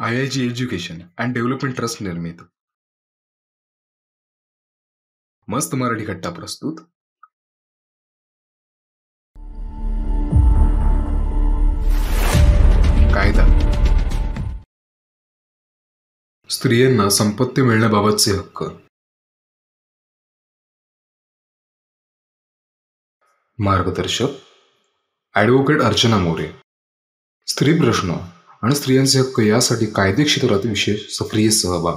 IIG education and development trust निर्मित मस्त मराठी कट्टा प्रस्तुत कायदा. स्त्रियांना संपत्ती मिळण्याबाबतचे हक्क. मार्गदर्शक ॲडव्होकेट अर्चना मोरे. स्त्री प्रश्न आणि स्त्रियांचे हक्क यासाठी कायदे क्षेत्रात विशेष सक्रिय सहभाग.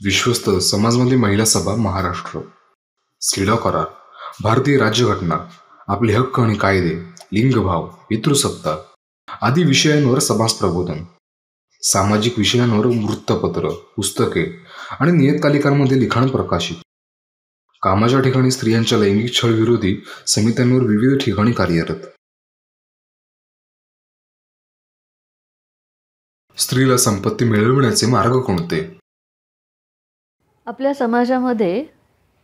विश्वस्त समाजमधली महिला सभा महाराष्ट्र. सिडा करार. भारतीय राज्यघटना. आपले हक्क आणि कायदे. लिंगभाव. पितृसत्ता आदी विषयांवर समाज प्रबोधन. सामाजिक विषयांवर वृत्तपत्र, पुस्तके आणि नियतकालिकांमध्ये लिखाण प्रकाशित. कामाच्या ठिकाणी स्त्रियांच्या लैंगिक छळ विरोधी समित्यांवर विविध ठिकाणी कार्यरत. स्त्रीला संपत्ती मिळविण्याचे मार्ग कोणते? आपल्या समाजामध्ये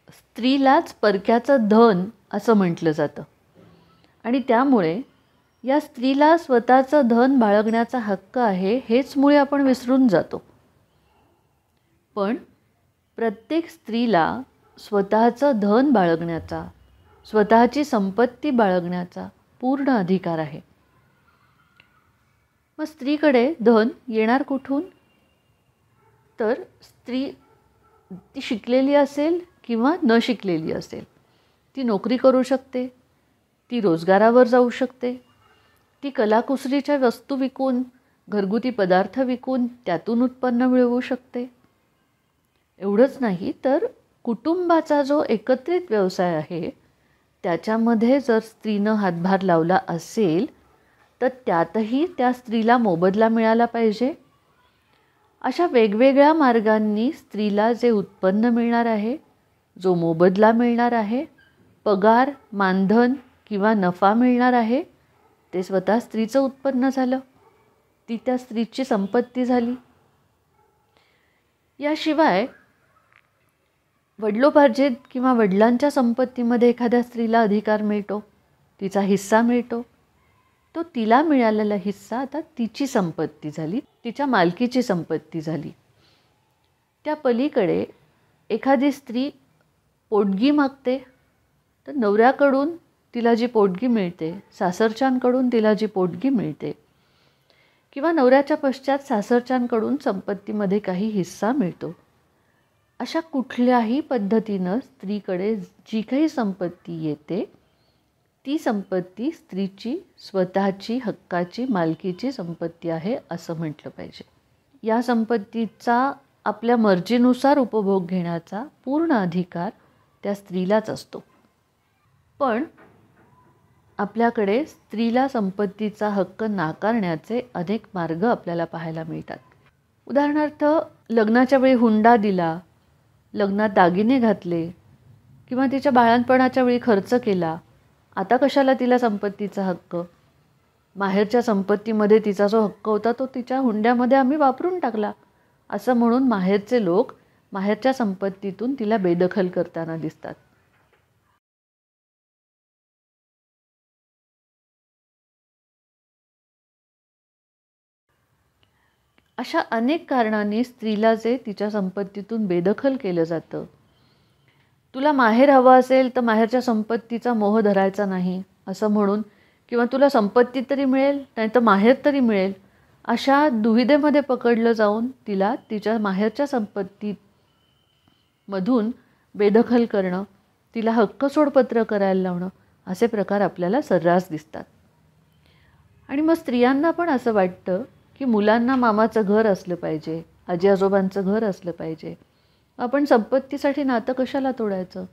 स्त्रीलाच परक्याचं धन असं म्हटलं जातं आणि त्यामुळे या स्त्रीला स्वतःचं धन बाळगण्याचा हक्क आहे हेच मुळे आपण विसरून जातो. पण प्रत्येक स्त्रीला स्वतःचं धन बाळगण्याचा, स्वतःची संपत्ती बाळगण्याचा पूर्ण अधिकार आहे. मग स्त्रीकडे धन येणार कुठून? तर स्त्री ती शिकलेली असेल किंवा न शिकलेली असेल, ती नोकरी करू शकते, ती रोजगारावर जाऊ शकते, ती कलाकुसरीच्या वस्तू विकून, घरगुती पदार्थ विकून त्यातून उत्पन्न मिळवू शकते. एवढंच नाही तर कुटुंबाचा जो एकत्रित व्यवसाय आहे त्याच्यामध्ये जर स्त्रीनं हातभार लावला असेल तर त्यातही त्या स्त्रीला मोबदला मिळाला पाहिजे. अशा वेगवेगळ्या मार्गांनी स्त्रीला जे उत्पन्न मिळणार आहे, जो मोबदला मिळणार आहे, पगार, मानधन किंवा नफा मिळणार आहे, ते स्वतः स्त्रीचं उत्पन्न झालं, ती त्या स्त्रीची संपत्ती झाली. याशिवाय वडिलोपार्जित किंवा वडिलांच्या संपत्तीमध्ये एखाद्या स्त्रीला अधिकार मिळतो, तिचा हिस्सा मिळतो. तो तिला मिळालेला हिस्सा आता तिची संपत्ती झाली, तिच्या मालकीची संपत्ती झाली. त्या पलीकडे एखादी स्त्री पोटगी मागते तर नवऱ्याकडून तिला जी पोटगी मिळते, सासरच्यांकडून तिला जी पोटगी मिळते किंवा नवऱ्याच्या पश्चात सासरच्यांकडून संपत्तीमध्ये काही हिस्सा मिळतो. अशा कुठल्याही पद्धतीनं स्त्रीकडे जी काही संपत्ती येते ती संपत्ती स्त्रीची स्वतःची हक्काची मालकीची संपत्ती आहे असं म्हटलं पाहिजे. या संपत्तीचा आपल्या मर्जीनुसार उपभोग घेण्याचा पूर्ण अधिकार त्या स्त्रीलाच असतो. पण आपल्याकडे स्त्रीला संपत्तीचा हक्क नाकारण्याचे अनेक मार्ग आपल्याला पाहायला मिळतात. उदाहरणार्थ, लग्नाच्या वेळी हुंडा दिला, लग्नात दागिने घातले किंवा तिच्या बाळंतपणाच्या वेळी खर्च केला, आता कशाला तिला संपत्तीचा हक्क? माहेरच्या संपत्तीमध्ये तिचा जो हक्क होता तो तिच्या हुंड्यामध्ये आम्ही वापरून टाकला असं म्हणून माहेरचे लोक माहेरच्या संपत्तीतून तिला बेदखल करताना दिसतात. अशा अनेक कारणांनी स्त्रीला जे तिच्या संपत्तीतून बेदखल केलं जातं. तुला माहेर हवं असेल तर माहेरच्या संपत्तीचा मोह धरायचा नाही असं म्हणून, किंवा तुला संपत्ती तरी मिळेल नाही तर माहेर तरी मिळेल, अशा दुविधेमध्ये पकडलं जाऊन तिला तिच्या माहेरच्या संपत्तीमधून बेदखल करणं, तिला हक्क सोडपत्र करायला लावणं असे प्रकार आपल्याला सर्रास दिसतात. आणि मग स्त्रियांना पण असं वाटतं की मुलांना मामाचं घर असलं पाहिजे, आजी आजोबांचं घर असलं पाहिजे, आपण संपत्तीसाठी नातं कशाला तोडायचं?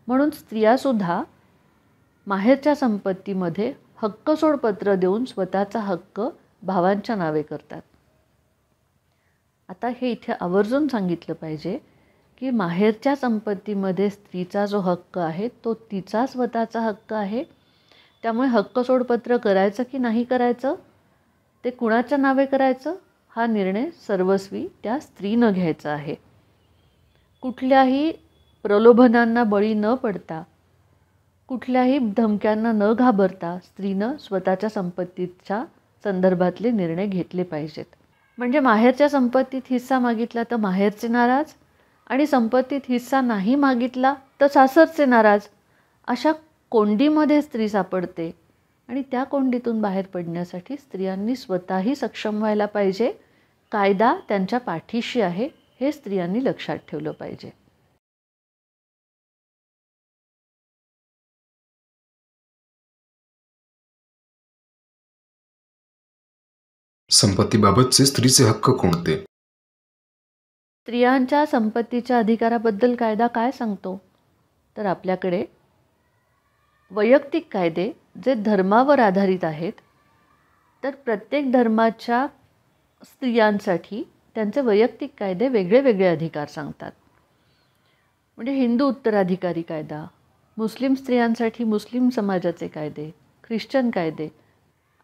म्हणून स्त्रियासुद्धा माहेरच्या संपत्तीमध्ये हक्क सोडपत्र देऊन स्वतःचा हक्क भावांच्या नावे करतात. आता हे इथे आवर्जून सांगितलं पाहिजे की माहेरच्या संपत्तीमध्ये स्त्रीचा जो हक्क आहे तो तिचा स्वतःचा हक्क आहे. त्यामुळे हक्क सोडपत्र करायचं की नाही करायचं, ते कुणाच्या नावे करायचं हा निर्णय सर्वस्वी त्या स्त्रीनं घ्यायचा आहे. कुठल्याही प्रलोभनांना बळी न पडता, कुठल्याही धमक्यांना न घाबरता स्त्रीनं स्वतःच्या संपत्तीच्या संदर्भातले निर्णय घेतले पाहिजेत. म्हणजे माहेरच्या संपत्तीत हिस्सा मागितला तर माहेरचे नाराज, आणि संपत्तीत हिस्सा नाही मागितला तर सासरचे नाराज. अशा कोंडीमध्ये स्त्री सापडते. आणि त्या कोंडीतून बाहेर पडण्यासाठी स्त्रियांनी स्वतःही सक्षम व्हायला पाहिजे. कायदा त्यांच्या पाठीशी आहे हे स्त्रियांनी लक्षात ठेवलं पाहिजे. संपत्तीबाबतचे स्त्रीचे हक्क कोणते? स्त्रियांच्या संपत्तीच्या अधिकाराबद्दल कायदा काय सांगतो? तर आपल्याकडे वैयक्तिक कायदे जे धर्मावर आधारित आहेत, तर प्रत्येक धर्माच्या स्त्रियांसाठी त्यांचे वैयक्तिक कायदे वेगळे वेगळे अधिकार सांगतात. म्हणजे हिंदू उत्तराधिकारी कायदा, मुस्लिम स्त्रियांसाठी मुस्लिम समाजाचे कायदे, ख्रिश्चन कायदे,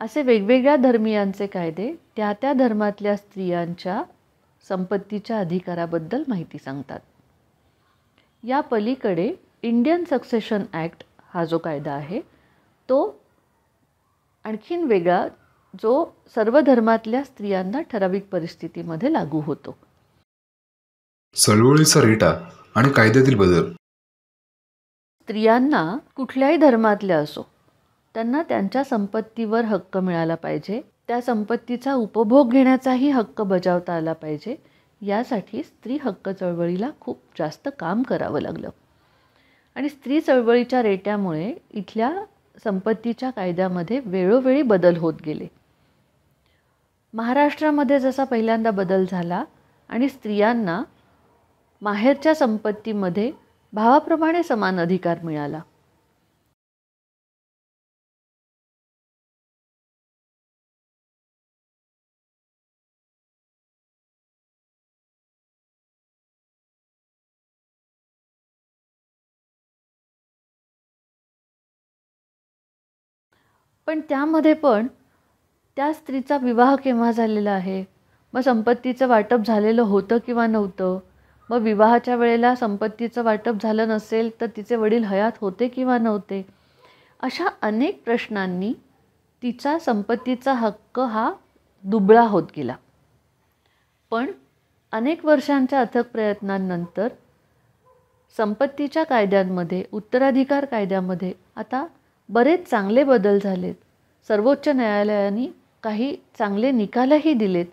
असे वेगवेगळ्या धर्मियांचे कायदे त्या त्या धर्मातल्या स्त्रियांच्या संपत्तीच्या अधिकाराबद्दल माहिती सांगतात. या पलीकडे इंडियन सक्सेशन ॲक्ट हा जो कायदा आहे तो आणखीन वेगळा, जो सर्व धर्मातल्या स्त्रियांना ठराविक परिस्थितीमध्ये लागू होतो. चळवळीचा रेटा आणि कायद्यातील बदल. स्त्रियांना कुठल्याही धर्मातल्या असो, त्यांना त्यांच्या संपत्तीवर हक्क मिळाला पाहिजे. त्या संपत्तीचा उपभोग घेण्याचाही हक्क बजावता आला पाहिजे. यासाठी स्त्री हक्क चळवळीला खूप जास्त काम करावं लागलं. आणि स्त्री चळवळीच्या रेट्यामुळे इथल्या संपत्तीच्या कायद्यामध्ये वेळोवेळी बदल होत गेले. महाराष्ट्रामध्ये जसा पहिल्यांदा बदल झाला आणि स्त्रियांना माहेरच्या संपत्तीमध्ये भावाप्रमाणे समान अधिकार मिळाला. पण त्यामध्ये पण त्या स्त्रीचा विवाह केव्हा झालेला आहे, मग संपत्तीचं वाटप झालेलं होतं किंवा नव्हतं, मग विवाहाच्या वेळेला संपत्तीचं वाटप झालं नसेल तर तिचे वडील हयात होते किंवा नव्हते, अशा अनेक प्रश्नांनी तिचा संपत्तीचा हक्क हा दुबळा होत गेला. पण अनेक वर्षांच्या अथक प्रयत्नांनंतर संपत्तीच्या कायद्यांमध्ये, उत्तराधिकार कायद्यामध्ये आता बरेच चांगले बदल झालेत. सर्वोच्च न्यायालयाने काही चांगले निकालही दिलेत.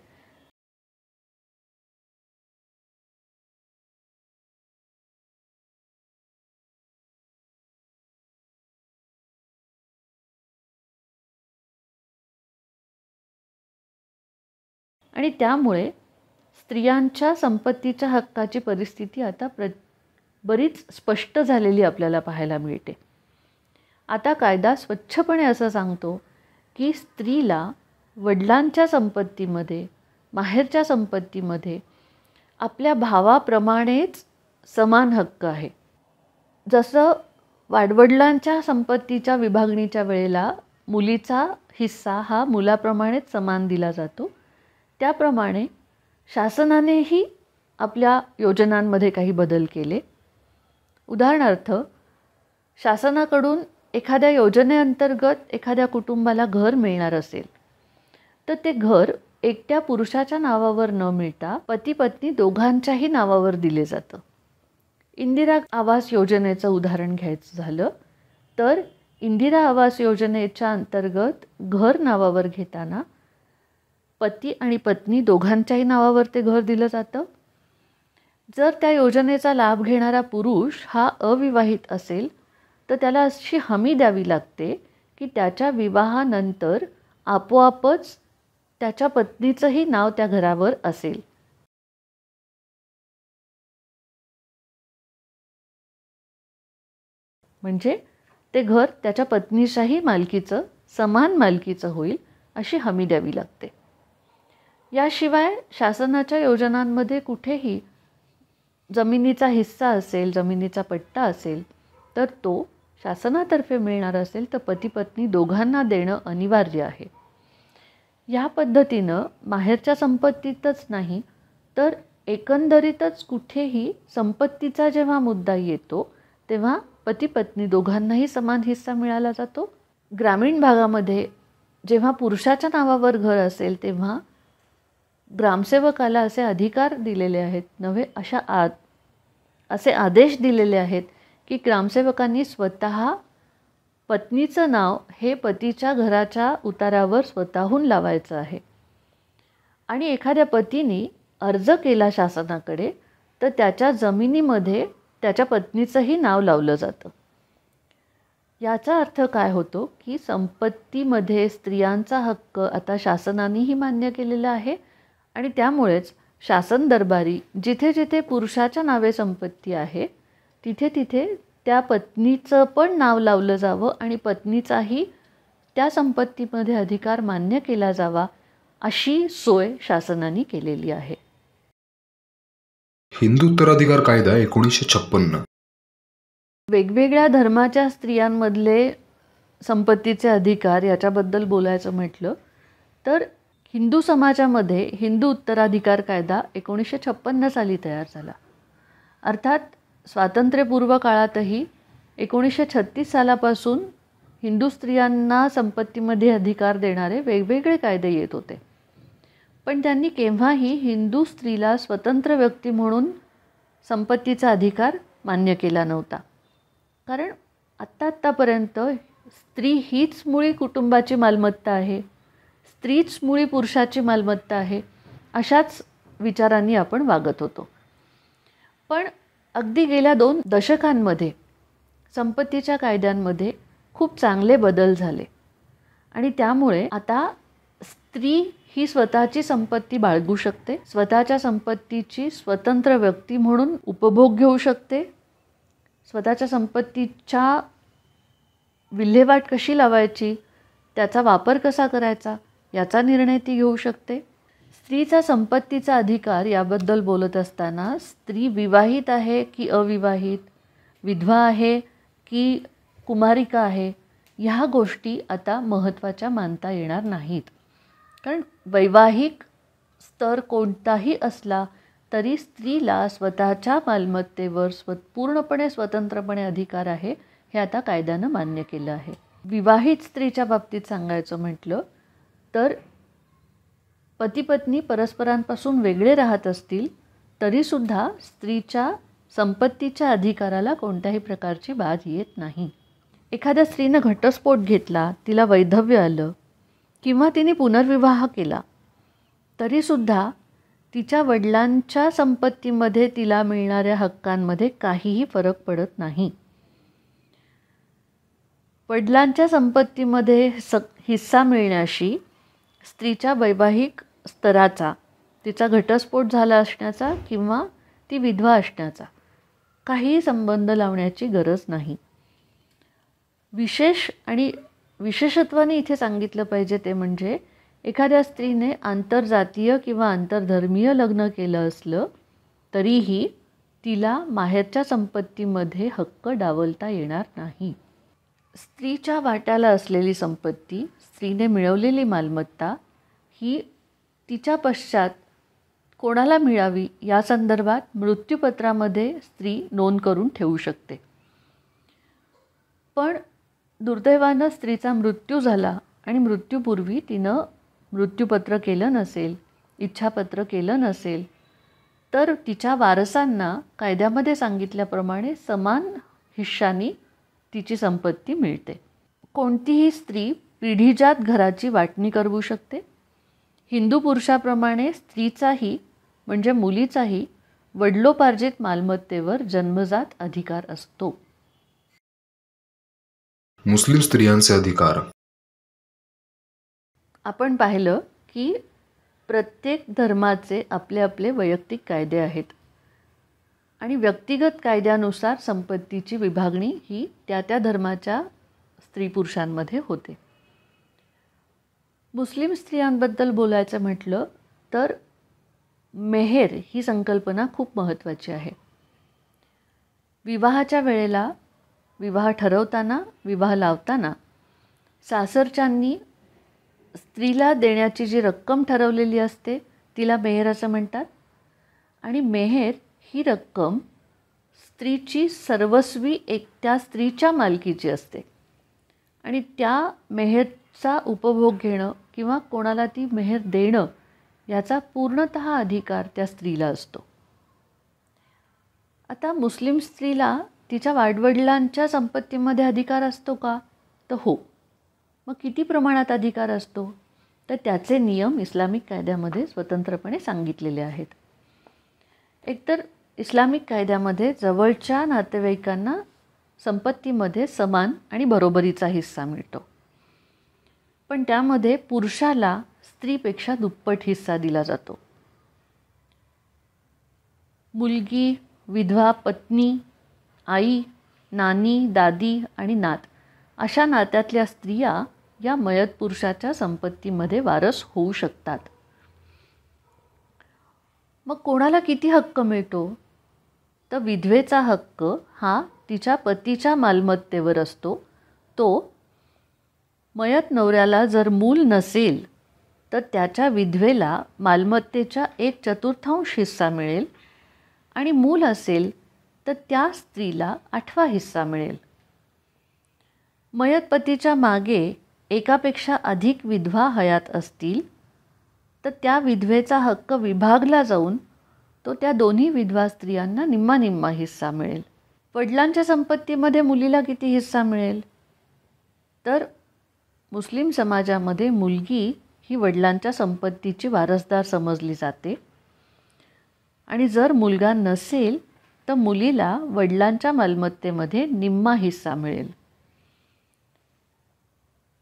आणि त्यामुळे स्त्रियांच्या संपत्तीच्या हक्काची परिस्थिती आता बरीच स्पष्ट झालेली आपल्याला पाहायला मिळते. आता कायदा स्वच्छपणे असं सांगतो की स्त्रीला वडिलांच्या संपत्तीमध्ये, माहेरच्या संपत्तीमध्ये आपल्या भावाप्रमाणेच समान हक्क आहे. जसं वाडवडिलांच्या संपत्तीच्या विभागणीच्या वेळेला मुलीचा हिस्सा हा मुलाप्रमाणेच समान दिला जातो, त्याप्रमाणे शासनानेही आपल्या योजनांमध्ये काही बदल केले. उदाहरणार्थ, शासनाकडून एखाद्या योजनेअंतर्गत एखाद्या कुटुंबाला घर मिळणार असेल तर ते घर एकट्या पुरुषाच्या नावावर न मिळता पती पत्नी दोघांच्याही नावावर दिले जातं. इंदिरा आवास योजनेचं उदाहरण घ्यायचं झालं तर इंदिरा आवास योजनेच्या अंतर्गत घर नावावर घेताना पती आणि पत्नी दोघांच्याही नावावर ते घर दिलं जातं. जर त्या योजनेचा लाभ घेणारा पुरुष हा अविवाहित असेल तर त्याला अशी हमी द्यावी लागते की त्याच्या विवाहानंतर आपोआपच त्याच्या पत्नीचंही नाव त्या घरावर असेल. म्हणजे ते घर त्याच्या पत्नीच्याही मालकीचं, समान मालकीचं होईल अशी हमी द्यावी लागते. याशिवाय शासनाच्या योजनांमध्ये कुठेही जमिनीचा हिस्सा असेल, जमिनीचा पट्टा असेल तर तो शासनातर्फे मिळणार असेल तर पती पत्नी दोघांना देणं अनिवार्य आहे. या पद्धतीनं माहेरच्या संपत्तीतच नाही तर एकंदरीतच कुठेही संपत्तीचा जेव्हा मुद्दा येतो तेव्हा पती पत्नी दोघांनाही समान हिस्सा मिळाला जातो. ग्रामीण भागामध्ये जेव्हा पुरुषाच्या नावावर घर असेल तेव्हा ग्रामसेवकाला असे अधिकार दिलेले आहेत असे आदेश दिलेले आहेत की ग्रामसेवकांनी स्वतः पत्नीचं नाव हे पतीच्या घराच्या उतारावर स्वतःहून लावायचं आहे. आणि एखाद्या पतीने अर्ज केला शासनाकडे तर त्याच्या जमिनीमध्ये त्याच्या पत्नीचंही नाव लावलं जातं. याचा अर्थ काय होतो की संपत्तीमध्ये स्त्रियांचा हक्क आता शासनानेही मान्य केलेला आहे आणि त्यामुळेच शासन दरबारी जिथे जिथे पुरुषाच्या नावे संपत्ती आहे तिथे तिथे त्या पत्नीचं पण नाव लावलं जावं आणि पत्नीचाही त्या संपत्तीमध्ये अधिकार मान्य केला जावा अशी सोय शासनाने केलेली आहे. हिंदू उत्तराधिकार कायदा 1956. वेगवेगळ्या धर्माच्या स्त्रियांमधले संपत्तीचे अधिकार याच्याबद्दल बोलायचं म्हटलं तर हिंदू समाजामध्ये हिंदू उत्तराधिकार कायदा 1956 साली तयार झाला. अर्थात स्वातंत्र्यपूर्व काळातही 1936 सालापासून हिंदू स्त्रियांना संपत्तीमध्ये अधिकार देणारे वेगवेगळे कायदे येत होते. पण त्यांनी केव्हाही हिंदू स्त्रीला स्वतंत्र व्यक्ती म्हणून संपत्तीचा अधिकार मान्य केला नव्हता. कारण आत्तापर्यंत स्त्री हीच मुळी कुटुंबाची मालमत्ता आहे, स्त्रीच मुळी पुरुषाची मालमत्ता आहे, अशाच विचारांनी आपण वागत होतो. पण अगदी गेल्या 2 दशकांमध्ये संपत्तीच्या कायद्यांमध्ये खूप चांगले बदल झाले आणि त्यामुळे आता स्त्री ही स्वतःची संपत्ती बाळगू शकते, स्वतःच्या संपत्तीची स्वतंत्र व्यक्ती म्हणून उपभोग घेऊ शकते, स्वतःच्या संपत्तीच्या विल्हेवाट कशी लावायची, त्याचा वापर कसा करायचा याचा निर्णय ती घेऊ शकते. स्त्रीचा संपत्तीचा अधिकार याबद्दल बोलत असताना स्त्री विवाहित आहे की अविवाहित, विधवा आहे की कुमारिका आहे, ह्या गोष्टी आता महत्त्वाच्या मानता येणार नाहीत. कारण वैवाहिक स्तर कोणताही असला तरी स्त्रीला स्वतःच्या मालमत्तेवर पूर्णपणे स्वतंत्रपणे अधिकार आहे हे आता कायद्यानं मान्य केलं आहे. विवाहित स्त्रीच्या बाबतीत सांगायचं म्हटलं तर पती-पत्नी परस्परांपासून वेगळे राहत असतील तरीसुद्धा स्त्रीच्या संपत्तीच्या अधिकाराला कोणत्याही प्रकारची बाध येत नाही. एखाद्या स्त्रीनं घटस्फोट घेतला, तिला वैधव्य आलं किंवा तिने पुनर्विवाह केला तरीसुद्धा तिच्या वडिलांच्या संपत्तीमध्ये तिला मिळणाऱ्या हक्कांमध्ये काहीही फरक पडत नाही. वडिलांच्या संपत्तीमध्ये हिस्सा मिळण्याशी स्त्रीच्या वैवाहिक स्तराचा, तिचा घटस्फोट झाला असण्याचा किंवा ती विधवा असण्याचा काहीही संबंध लावण्याची गरज नाही. विशेषत्वाने इथे सांगितलं पाहिजे ते म्हणजे एखाद्या स्त्रीने आंतरजातीय किंवा आंतरधर्मीय लग्न केलं असलं तरीही तिला माहेरच्या संपत्तीमध्ये हक्क डावलता येणार नाही. स्त्रीच्या वाट्याला असलेली संपत्ती, स्त्रीने मिळवलेली मालमत्ता ही तिच्या पश्चात कोणाला मिळावी या संदर्भात मृत्यूपत्रामध्ये स्त्री नोंद करून ठेवू शकते. पण दुर्दैवानं स्त्रीचा मृत्यू झाला आणि मृत्यूपूर्वी तिनं मृत्यूपत्र केलं नसेल, इच्छापत्र केलं नसेल तर तिच्या वारसांना कायद्यामध्ये सांगितल्याप्रमाणे समान हिश्शानी तिची संपत्ती मिळते. कोणतीही स्त्री पिढीजात घराची वाटणी करू शकते. हिंदू पुरुषाप्रमाणे स्त्रीचाही म्हणजे मुलीचाही वडिलोपार्जित मालमत्तेवर जन्मजात अधिकार असतो. मुस्लिम स्त्रियांचे अधिकार. आपण पाहिलं की प्रत्येक धर्माचे आपले आपले वैयक्तिक कायदे आहेत आणि व्यक्तिगत कायद्यानुसार संपत्तीची विभागणी ही त्या त्या धर्माच्या स्त्री पुरुषांमध्ये होते. मुस्लिम स्त्रियांबद्दल बोलायचं म्हटलं तर मेहेर ही संकल्पना खूप महत्त्वाची आहे. विवाहाच्या वेळेला, विवाह ठरवताना, विवाह लावताना सासरच्यांनी स्त्रीला देण्याची जी रक्कम ठरवलेली असते तिला मेहेर असं म्हणतात आणि मेहेर ही रक्कम स्त्रीची सर्वस्वी त्या स्त्रीच्या मालकीची असते आणि त्या मेहेरचा उपभोग घेणं किंवा कोणाला ती मेहेर देणं याचा पूर्णतः अधिकार त्या स्त्रीला असतो. आता मुस्लिम स्त्रीला तिच्या वाडवडिलांच्या संपत्तीमध्ये अधिकार असतो का? तर हो. मग किती प्रमाणात अधिकार असतो? तर त्याचे नियम इस्लामिक कायद्यामध्ये स्वतंत्रपणे सांगितलेले आहेत. एकतर इस्लामिक कायद्यामध्ये जवळच्या नातेवाईकांना संपत्तीमध्ये समान आणि बरोबरीचा हिस्सा मिळतो. पण त्यामध्ये पुरुषाला स्त्रीपेक्षा दुप्पट हिस्सा दिला जातो. मुलगी, विधवा पत्नी, आई, नानी, दादी आणि नात अशा नात्यातल्या स्त्रिया या मयत पुरुषाच्या संपत्तीमध्ये वारस होऊ शकतात. मग कोणाला किती हक्क मिळतो? तर विधवेचा हक्क हा तिच्या पतीच्या मालमत्तेवर असतो. तो मयत नवऱ्याला जर मूल नसेल तर त्याच्या विधवेला मालमत्तेच्या 1/4 हिस्सा मिळेल आणि मूल असेल तर त्या स्त्रीला 8वा हिस्सा मिळेल. मयत पतीच्या मागे एकापेक्षा अधिक विधवा हयात असतील तर त्या विधवेचा हक्क विभागला जाऊन तो त्या दोन्ही विधवा स्त्रियांना निम्मा निम्मा हिस्सा मिळेल. वडिलांच्या संपत्तीमध्ये मुलीला किती हिस्सा मिळेल? तर मुस्लिम समाजामध्ये मुलगी ही वडिलांच्या संपत्तीची वारसदार समजली जाते आणि जर मुलगा नसेल तर मुलीला वडिलांच्या मालमत्तेमध्ये निम्मा हिस्सा मिळेल.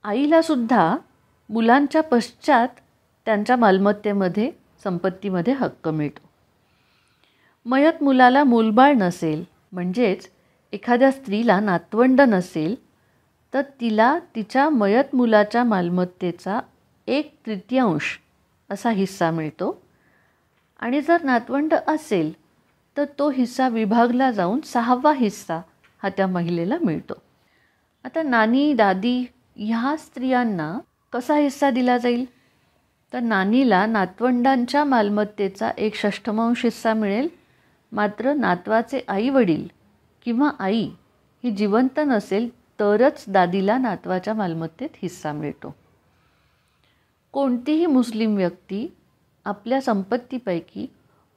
आईलासुद्धा मुलांच्या पश्चात त्यांच्या मालमत्तेमध्ये संपत्तीमध्ये हक्क मिळतो. मयत मुलाला मूलबाळ नसेल म्हणजेच एखाद्या स्त्रीला नातवंड नसेल तर तिला तिच्या मयत मुलाच्या मालमत्तेचा 1/3 असा हिस्सा मिळतो आणि जर नातवंड असेल तर तो हिस्सा विभागला जाऊन 6वा हिस्सा हा त्या महिलेला मिळतो. आता नानी, दादी ह्या स्त्रियांना कसा हिस्सा दिला जाईल? तर नानीला नातवंडांच्या मालमत्तेचा 1/6 हिस्सा मिळेल. मात्र नातवाचे आईवडील किंवा आई ही जिवंत नसेल तरच दादीला नातवाच्या मालमत्तेत हिस्सा मिळतो. कोणतीही मुस्लिम व्यक्ती आपल्या संपत्तीपैकी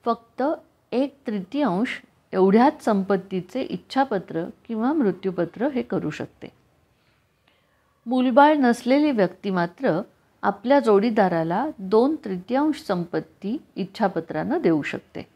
फक्त 1/3 एवढ्याच संपत्तीचे इच्छापत्र किंवा मृत्यूपत्र हे करू शकते. मूलबाळ नसलेली व्यक्ती मात्र आपल्या जोडीदाराला 2/3 संपत्ती इच्छापत्रानं देऊ शकते.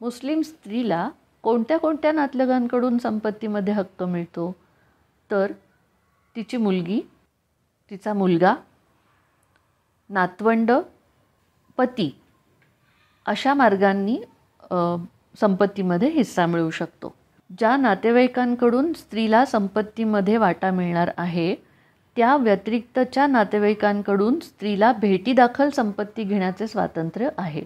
मुस्लिम स्त्रीला कोणत्या कोणत्या नातलगांकडून संपत्तीमध्ये हक्क मिळतो? तर तिची मुलगी, तिचा मुलगा, नातवंड, पती अशा मार्गांनी संपत्तीमध्ये हिस्सा मिळू शकतो. ज्या नातेवाईकांकडून स्त्रीला संपत्तीमध्ये वाटा मिळणार आहे त्या व्यतिरिक्तच्या नातेवाईकांकडून स्त्रीला भेटीदाखल संपत्ती घेण्याचे स्वातंत्र्य आहे.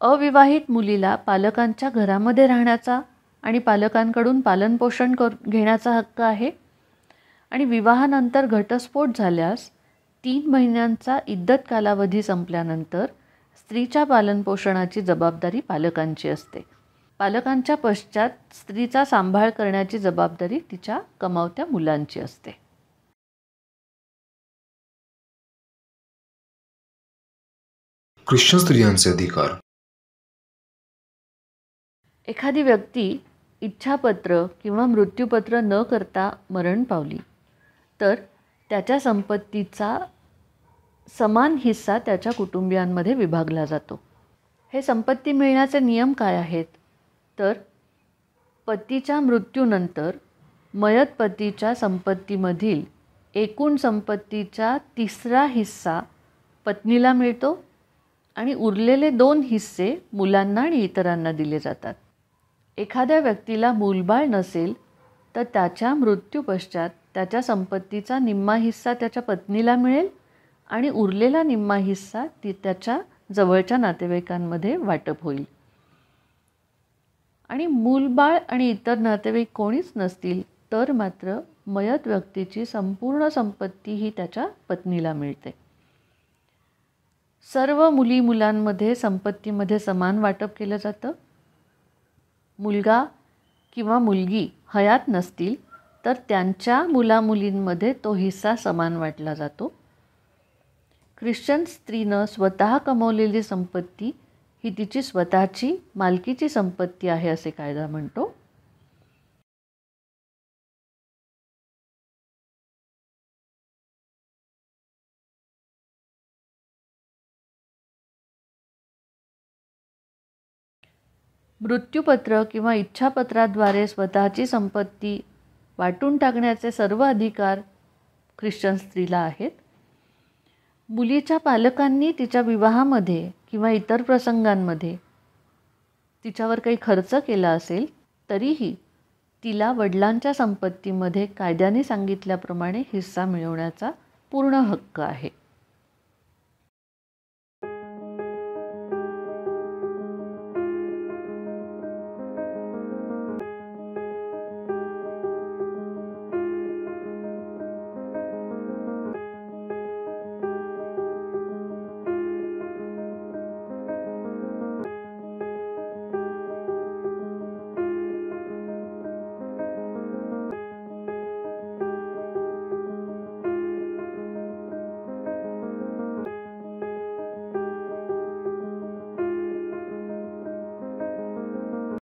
अविवाहित मुलीला पालकांच्या घरामध्ये राहण्याचा आणि पालकांकडून पालनपोषण घेण्याचा हक्क आहे आणि विवाहानंतर घटस्फोट झाल्यास 3 महिन्यांचा इद्दत कालावधी संपल्यानंतर स्त्रीच्या पालनपोषणाची जबाबदारी पालकांची असते. पालकांच्या पश्चात स्त्रीचा सांभाळ करण्याची जबाबदारी तिच्या कमावत्या मुलांची असते. ख्रिश्चन स्त्रियांचे अधिकार. एखादी व्यक्ती इच्छापत्र किंवा मृत्यूपत्र न करता मरण पावली तर त्याच्या संपत्तीचा समान हिस्सा त्याच्या कुटुंबियांमध्ये विभागला जातो. हे संपत्ती मिळण्याचे नियम काय आहेत? तर पतीच्या मृत्यूनंतर मयत पतीच्या संपत्तीमधील एकूण संपत्तीचा 3रा हिस्सा पत्नीला मिळतो आणि उरलेले 2 हिस्से मुलांना आणि इतरांना दिले जातात. एखाद्या व्यक्तीला मूलबाळ नसेल तर त्याच्या मृत्यूपश्चात त्याच्या संपत्तीचा निम्मा हिस्सा त्याच्या पत्नीला मिळेल आणि उरलेला निम्मा हिस्सा त्याच्या जवळच्या नातेवाईकांमध्ये वाटप होईल. आणि मूलबाळ आणि इतर नातेवाईक कोणीच नसतील तर मात्र मयत व्यक्तीची संपूर्ण संपत्ती ही त्याच्या पत्नीला मिळते. सर्व मुली मुलांमध्ये संपत्तीमध्ये समान वाटप केलं जातं. मुलगा किंवा मुलगी हयात नसतील तर त्यांच्या मुलामुलींमध्ये तो हिस्सा समान वाटला जातो. ख्रिश्चन स्त्रीनं स्वतः कमवलेली संपत्ती ही तिची स्वतःची मालकीची संपत्ती आहे असे कायदा म्हणतो. मृत्यूपत्र किंवा इच्छापत्राद्वारे स्वतःची संपत्ती वाटून टाकण्याचे सर्व अधिकार ख्रिश्चन स्त्रीला आहेत. मुलीच्या पालकांनी तिच्या विवाहामध्ये किंवा इतर प्रसंगांमध्ये तिच्यावर काही खर्च केला असेल तरीही तिला वडिलांच्या संपत्तीमध्ये कायद्याने सांगितल्याप्रमाणे हिस्सा मिळवण्याचा पूर्ण हक्क आहे.